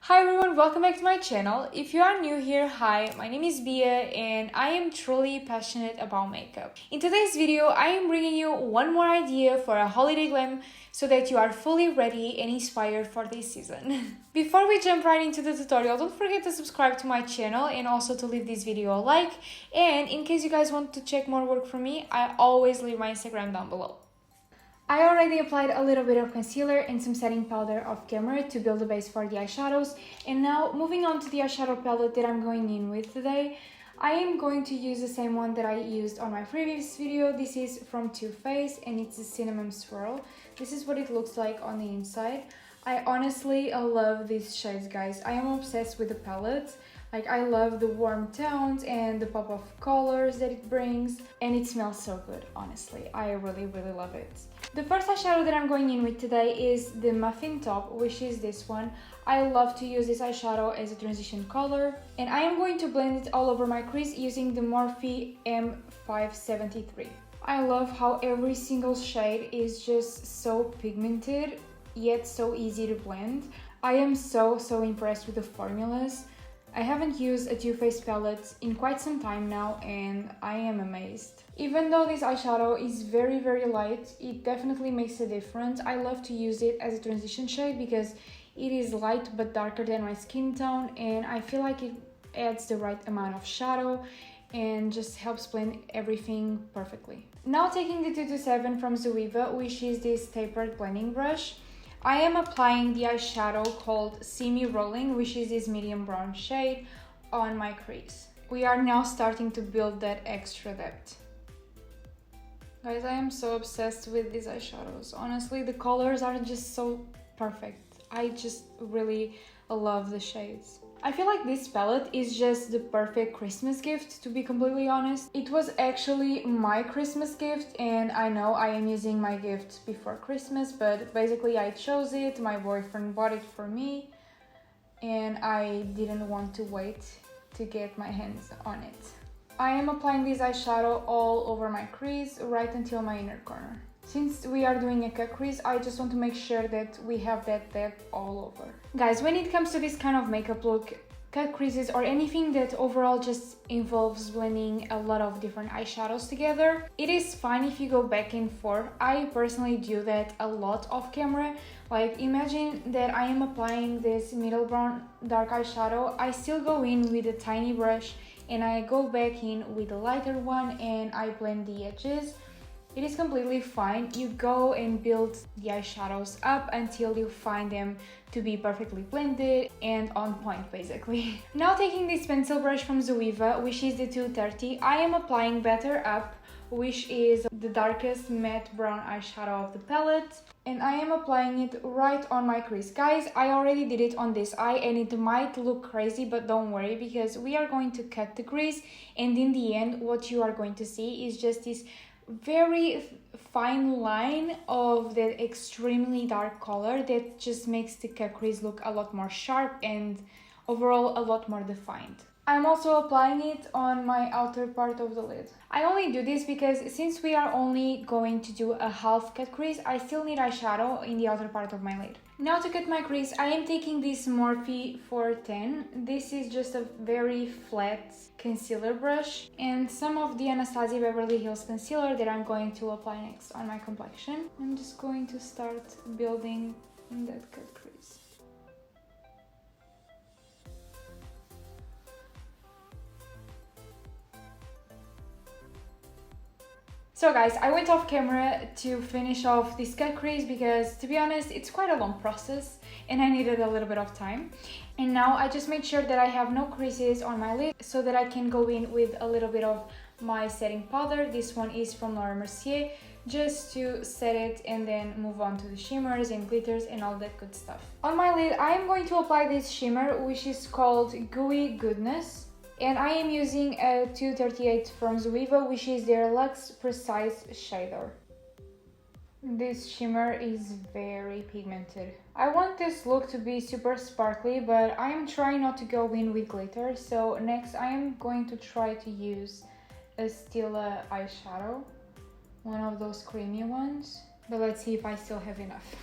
Hi everyone, welcome back to my channel. If you are new here, hi, my name is Bia and I am truly passionate about makeup. In today's video, I am bringing you one more idea for a holiday glam so that you are fully ready and inspired for this season. Before we jump right into the tutorial, don't forget to subscribe to my channel and also to leave this video a like. And in case you guys want to check more work from me, I always leave my Instagram down below. I already applied a little bit of concealer and some setting powder off camera to build a base for the eyeshadows. And now moving on to the eyeshadow palette that I'm going in with today. I am going to use the same one that I used on my previous video. This is from Too Faced and it's the Cinnamon Swirl. This is what it looks like on the inside. I honestly love these shades, guys. I am obsessed with the palette. Like, I love the warm tones and the pop of colors that it brings, and it smells so good, honestly. I really love it. The first eyeshadow that I'm going in with today is the Muffin Top, which is this one. I love to use this eyeshadow as a transition color, and I am going to blend it all over my crease using the Morphe M573. I love how every single shade is just so pigmented, yet so easy to blend. I am so impressed with the formulas. I haven't used a Too Faced palette in quite some time now and I am amazed. Even though this eyeshadow is very light, it definitely makes a difference. I love to use it as a transition shade because it is light but darker than my skin tone, and I feel like it adds the right amount of shadow and just helps blend everything perfectly. Now taking the 227 from Zoeva, which is this tapered blending brush, I am applying the eyeshadow called Semi Rolling, which is this medium brown shade, on my crease. We are now starting to build that extra depth. Guys, I am so obsessed with these eyeshadows. Honestly, the colors are just so perfect. I just really love the shades. I feel like this palette is just the perfect Christmas gift, to be completely honest. It was actually my Christmas gift, and I know I am using my gift before Christmas, but basically I chose it, my boyfriend bought it for me, and I didn't want to wait to get my hands on it. I am applying this eyeshadow all over my crease, right until my inner corner. Since we are doing a cut crease, I just want to make sure that we have that depth all over. Guys, when it comes to this kind of makeup look, cut creases or anything that overall just involves blending a lot of different eyeshadows together, it is fine if you go back and forth. I personally do that a lot off camera. Like, imagine that I am applying this middle brown dark eyeshadow, I still go in with a tiny brush and I go back in with a lighter one and I blend the edges. It is completely fine. You go and build the eyeshadows up until you find them to be perfectly blended and on point, basically. Now taking this pencil brush from Zoeva, which is the 230, I am applying Better Up, which is the darkest matte brown eyeshadow of the palette, and I am applying it right on my crease. Guys, I already did it on this eye and it might look crazy, but don't worry because we are going to cut the crease, and in the end what you are going to see is just this very fine line of that extremely dark color that just makes the cut crease look a lot more sharp and overall a lot more defined. I'm also applying it on my outer part of the lid. I only do this because since we are only going to do a half cut crease, I still need eyeshadow in the outer part of my lid. Now to cut my crease, I am taking this Morphe 410. This is just a very flat concealer brush and some of the Anastasia Beverly Hills concealer that I'm going to apply next on my complexion. I'm just going to start building that cut crease. So guys, I went off camera to finish off this cut crease because, to be honest, it's quite a long process and I needed a little bit of time. And now I just made sure that I have no creases on my lid so that I can go in with a little bit of my setting powder. This one is from Laura Mercier, just to set it and then move on to the shimmers and glitters and all that good stuff. On my lid, I am going to apply this shimmer, which is called Gooey Goodness. And I am using a 238 from Zoeva, which is their Luxe Precise Shader. This shimmer is very pigmented. I want this look to be super sparkly, but I am trying not to go in with glitter. So next I am going to try to use a Stila eyeshadow, one of those creamy ones. But let's see if I still have enough.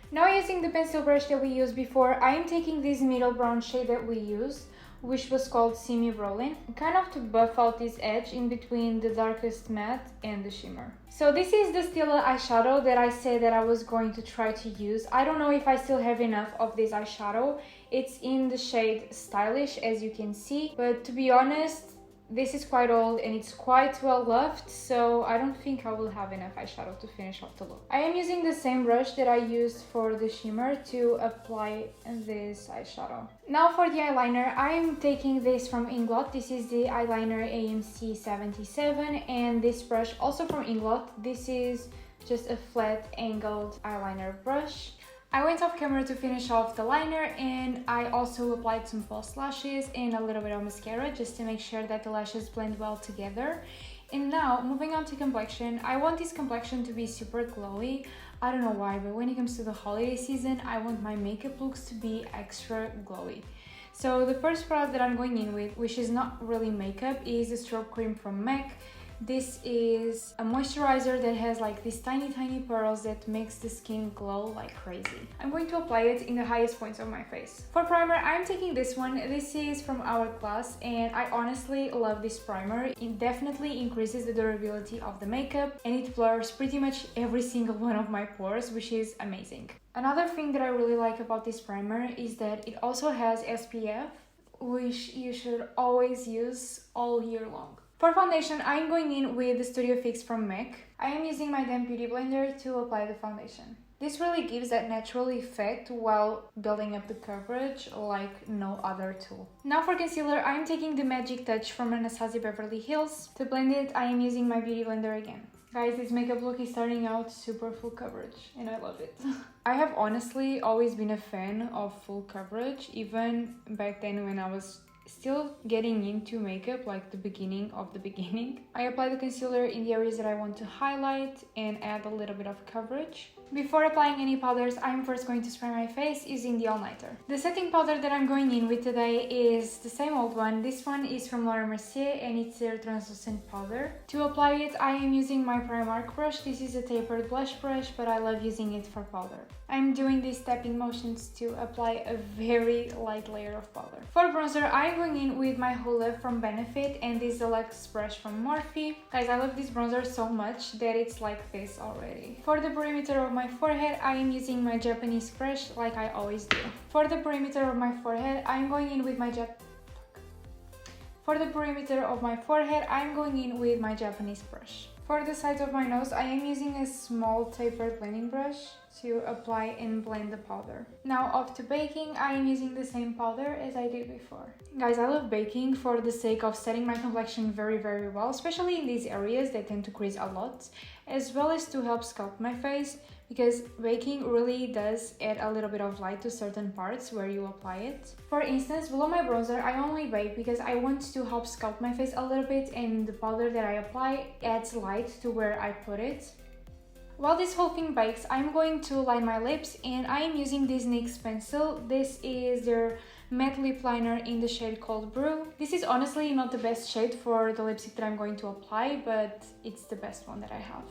Now using the pencil brush that we used before, I am taking this middle brown shade that we used, which was called Semi Rolling, kind of to buff out this edge in between the darkest matte and the shimmer. So this is the Stila eyeshadow that I said that I was going to try to use. I don't know if I still have enough of this eyeshadow. It's in the shade Stylish, as you can see, but to be honest, this is quite old and it's quite well loved, so I don't think I will have enough eyeshadow to finish off the look. I am using the same brush that I used for the shimmer to apply this eyeshadow. Now for the eyeliner, I am taking this from Inglot. This is the eyeliner AMC 77, and this brush also from Inglot. This is just a flat angled eyeliner brush. I went off camera to finish off the liner, and I also applied some false lashes and a little bit of mascara just to make sure that the lashes blend well together. And now, moving on to complexion, I want this complexion to be super glowy. I don't know why, but when it comes to the holiday season, I want my makeup looks to be extra glowy. So the first product that I'm going in with, which is not really makeup, is the strobe cream from MAC. This is a moisturizer that has like these tiny pearls that makes the skin glow like crazy. I'm going to apply it in the highest points of my face. For primer, I'm taking this one. This is from Hourglass, and I honestly love this primer. It definitely increases the durability of the makeup, and it blurs pretty much every single one of my pores, which is amazing. Another thing that I really like about this primer is that it also has SPF, which you should always use all year long. For foundation, I'm going in with the Studio Fix from MAC. I am using my damp beauty blender to apply the foundation. This really gives that natural effect while building up the coverage like no other tool. Now for concealer, I'm taking the Magic Touch from Anastasia Beverly Hills. To blend it, I am using my beauty blender again. Guys, this makeup look is starting out super full coverage and I love it. I have honestly always been a fan of full coverage, even back then when I was still getting into makeup, like the beginning of the beginning. I apply the concealer in the areas that I want to highlight and add a little bit of coverage. Before applying any powders, I'm first going to spray my face using the all-nighter. The setting powder that I'm going in with today is the same old one. This one is from Laura Mercier and it's their translucent powder. To apply it, I am using my Primark brush. This is a tapered blush brush, but I love using it for powder. I'm doing these tapping motions to apply a very light layer of powder. For bronzer, I'm going in with my Hoola from Benefit and this deluxe brush from Morphe. Guys, I love this bronzer so much that it's like this already. For the perimeter of my forehead, I am using my Japanese brush like I always do. For the perimeter of my forehead, I'm going in with my Japanese brush. For the sides of my nose, I am using a small tapered blending brush to apply and blend the powder. Now off to baking, I am using the same powder as I did before. Guys, I love baking for the sake of setting my complexion very well, especially in these areas that tend to crease a lot, as well as to help sculpt my face, because baking really does add a little bit of light to certain parts where you apply it. For instance, below my bronzer, I only bake because I want to help sculpt my face a little bit, and the powder that I apply adds light to where I put it. While this whole thing bakes, I'm going to line my lips, and I am using this NYX pencil. This is their matte lip liner in the shade called Brew. This is honestly not the best shade for the lipstick that I'm going to apply, but it's the best one that I have.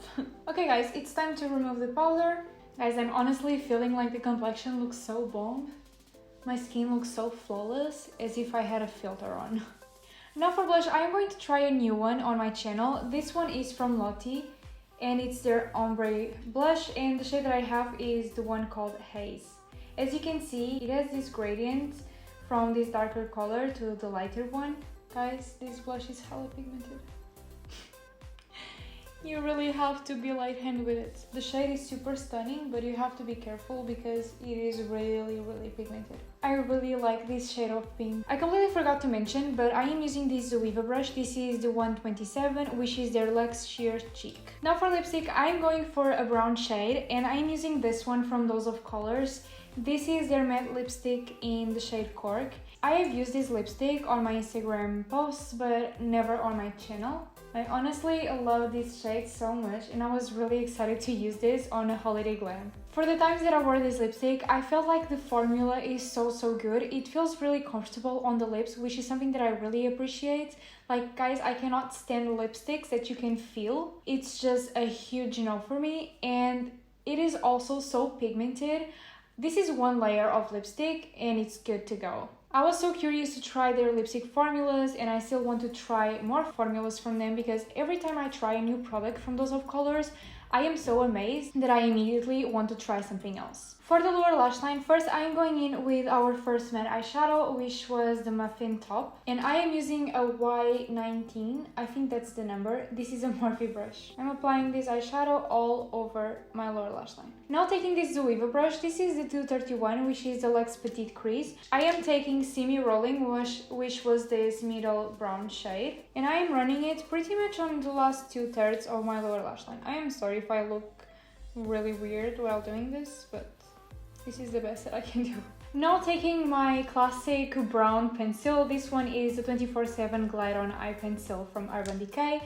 Okay guys, it's time to remove the powder. Guys, I'm honestly feeling like the complexion looks so bomb. My skin looks so flawless, as if I had a filter on. Now for blush, I'm going to try a new one on my channel. This one is from Lottie, and it's their ombre blush, and the shade that I have is the one called Haze. As you can see, it has this gradient from this darker color to the lighter one. Guys, this blush is hella pigmented. You really have to be light-handed with it. The shade is super stunning, but you have to be careful because it is really pigmented. I really like this shade of pink. I completely forgot to mention, but I am using this Zoeva brush. This is the 127, which is their Luxe Sheer Cheek. Now for lipstick, I'm going for a brown shade, and I am using this one from Dose of Colors. This is their matte lipstick in the shade Cork. I have used this lipstick on my Instagram posts, but never on my channel. I honestly love this shade so much, and I was really excited to use this on a holiday glam. For the times that I wore this lipstick, I felt like the formula is so good. It feels really comfortable on the lips, which is something that I really appreciate. Like guys, I cannot stand lipsticks that you can feel. It's just a huge no for me, and it is also so pigmented. This is one layer of lipstick and it's good to go. I was so curious to try their lipstick formulas, and I still want to try more formulas from them because every time I try a new product from Dose of Colors, I am so amazed that I immediately want to try something else. For the lower lash line, first I am going in with our first matte eyeshadow, which was the Muffin Top. And I am using a Y19, I think that's the number. This is a Morphe brush. I'm applying this eyeshadow all over my lower lash line. Now taking this Zoeva brush, this is the 231, which is the Luxe Petite Crease. I am taking semi-rolling, which was this middle brown shade. And I am running it pretty much on the last 2/3 of my lower lash line. I am sorry if I look really weird while doing this, but this is the best that I can do. Now taking my classic brown pencil, this one is the 24/7 Glide On Eye Pencil from Urban Decay,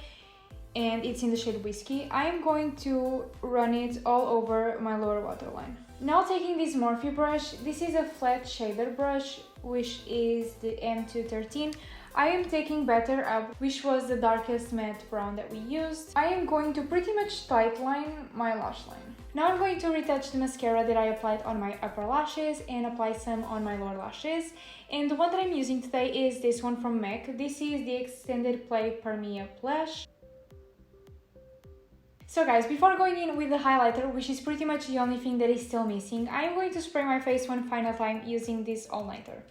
and it's in the shade Whiskey. I am going to run it all over my lower waterline. Now taking this Morphe brush, this is a flat shader brush, which is the M213. I am taking Better Up, which was the darkest matte brown that we used. I am going to pretty much tightline my lash line. Now I'm going to retouch the mascara that I applied on my upper lashes and apply some on my lower lashes. And the one that I'm using today is this one from MAC. This is the Extended Play Permeate Blush. So guys, before going in with the highlighter, which is pretty much the only thing that is still missing, I am going to spray my face one final time using this all-nighter.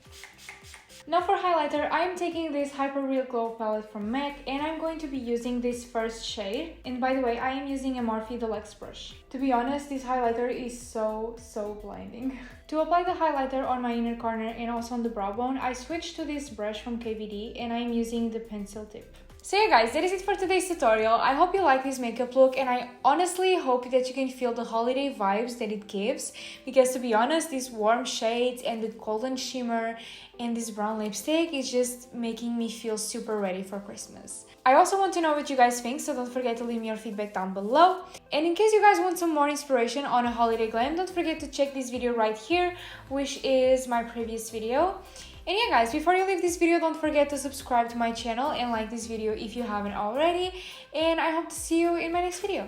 Now for highlighter, I am taking this Hyper Real Glow palette from MAC, and I'm going to be using this first shade. And by the way, I am using a Morphe Deluxe brush. To be honest, this highlighter is so blinding. To apply the highlighter on my inner corner and also on the brow bone, I switched to this brush from KVD, and I am using the pencil tip. So yeah guys, that is it for today's tutorial. I hope you like this makeup look, and I honestly hope that you can feel the holiday vibes that it gives, because to be honest, these warm shades and the golden shimmer and this brown lipstick is just making me feel super ready for Christmas. I also want to know what you guys think, so don't forget to leave me your feedback down below. And in case you guys want some more inspiration on a holiday glam, don't forget to check this video right here, which is my previous video. And yeah guys, before you leave this video, don't forget to subscribe to my channel and like this video if you haven't already. And I hope to see you in my next video.